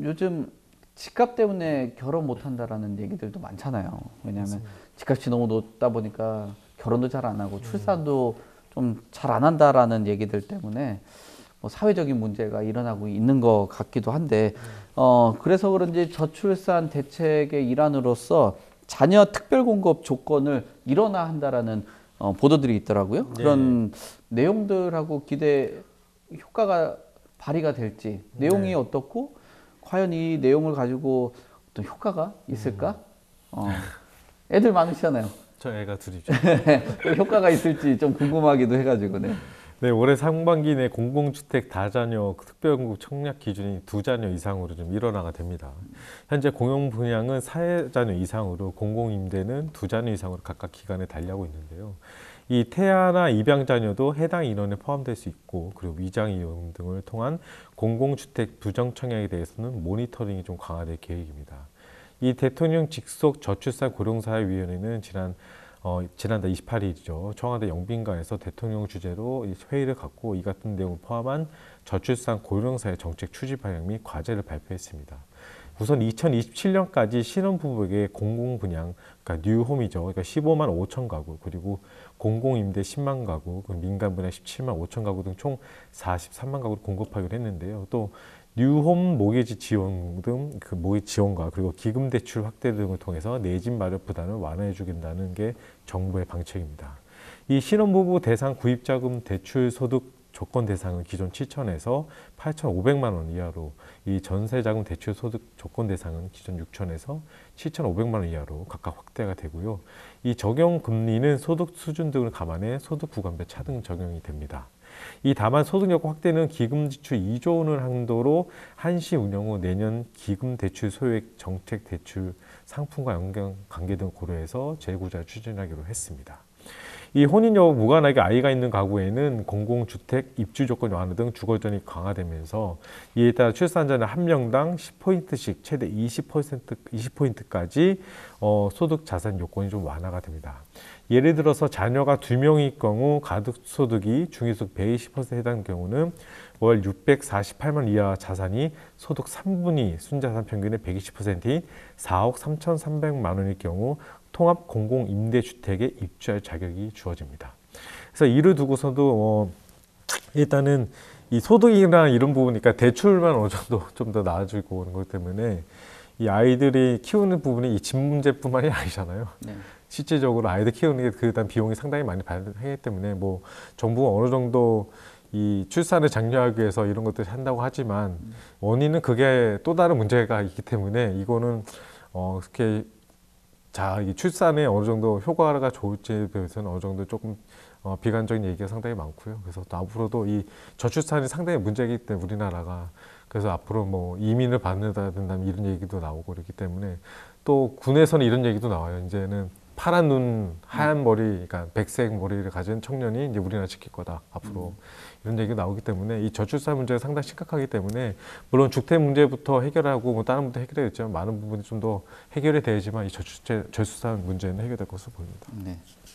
요즘 집값 때문에 결혼 못 한다라는 얘기들도 많잖아요. 왜냐하면 맞습니다. 집값이 너무 높다 보니까 결혼도 잘 안 하고 음, 출산도 좀 잘 안 한다라는 얘기들 때문에 뭐 사회적인 문제가 일어나고 있는 것 같기도 한데, 네. 그래서 그런지 저출산 대책의 일환으로서 자녀 특별 공급 조건을 일원화한다라는 보도들이 있더라고요. 네. 그런 내용들하고 기대 효과가 발휘가 될지, 내용이 네. 어떻고 과연 이 내용을 가지고 어떤 효과가 음, 있을까? 어, 애들 많으시잖아요. 저 애가 둘이죠. 또 효과가 있을지 좀 궁금하기도 해가지고, 네. 네, 올해 상반기 내 공공주택 다자녀 특별공급 청약 기준이 두 자녀 이상으로 좀 일원화가 됩니다. 현재 공용 분양은 4자녀 이상으로 공공임대는 두 자녀 이상으로 각각 기간에 달리하고 있는데요. 이 태아나 입양 자녀도 해당 인원에 포함될 수 있고, 그리고 위장 이용 등을 통한 공공주택 부정 청약에 대해서는 모니터링이 좀 강화될 계획입니다. 이 대통령 직속 저출산 고령사회위원회는 지난달 28일이죠. 청와대 영빈관에서 대통령 주재로 회의를 갖고 이 같은 내용을 포함한 저출산 고령사회 정책 추진 방향 및 과제를 발표했습니다. 우선 2027년까지 신혼부부에게 공공분양, 그러니까 뉴홈이죠. 그러니까 15만 5천 가구, 그리고 공공임대 10만 가구, 민간분양 17만 5천 가구 등 총 43만 가구를 공급하기로 했는데요. 또 뉴홈 모기지 지원 등 그 모기 지원과 그리고 기금 대출 확대 등을 통해서 내 집 마련 부담을 완화해 주겠다는 게 정부의 방책입니다. 이 신혼부부 대상 구입자금 대출 소득 조건 대상은 기존 7천에서 8,500만 원 이하로, 이 전세자금 대출 소득 조건 대상은 기존 6천에서 7,500만 원 이하로 각각 확대가 되고요. 이 적용 금리는 소득 수준 등을 감안해 소득 구간별 차등 적용이 됩니다. 이 다만 소득 여건 확대는 기금 지출 2조 원을 한도로 한시 운영 후 내년 기금 대출 소액 정책 대출 상품과 연관 관계 등 고려해서 재구좌 추진하기로 했습니다. 이 혼인 여부 무관하게 아이가 있는 가구에는 공공주택 입주 조건 완화 등 주거전이 강화되면서 이에 따라 출산자는 한 명당 10포인트씩 최대 20%까지 소득 자산 요건이 좀 완화가 됩니다. 예를 들어서 자녀가 2명일 경우 가득소득이 중위소득 120%에 해당하는 경우는 월 648만 이하 자산이 소득 3분위 순자산 평균의 120%인 4억 3,300만 원일 경우 통합 공공임대주택에 입주할 자격이 주어집니다. 그래서 이를 두고서도 일단은 이 소득이나 이런 부분이니까 대출만 어느 정도 좀 더 나아지고 오는 것 때문에 이 아이들이 키우는 부분이 이 집 문제뿐만이 아니잖아요. 네. 실질적으로 아이들 키우는 게 그다음 비용이 상당히 많이 발생하기 때문에 뭐 정부가 어느 정도 이 출산을 장려하기 위해서 이런 것들을 한다고 하지만 원인은 그게 또 다른 문제가 있기 때문에 이거는 이렇게 이 출산에 어느 정도 효과가 좋을지에 대해서는 어느 정도 조금 비관적인 얘기가 상당히 많고요. 그래서 또 앞으로도 이 저출산이 상당히 문제이기 때문에 우리나라가, 그래서 앞으로 뭐 이민을 받는다 된다면 이런 얘기도 나오고 그렇기 때문에, 또 군에서는 이런 얘기도 나와요. 이제는 파란 눈, 하얀 머리, 그러니까 백색 머리를 가진 청년이 이제 우리나라 지킬 거다 앞으로, 이런 얘기가 나오기 때문에 이 저출산 문제가 상당히 심각하기 때문에, 물론 주택 문제부터 해결하고 뭐 다른 문제 해결되겠지만 많은 부분이 좀 더 해결이 돼야지만 이 저출산 문제는 해결될 것으로 보입니다. 네.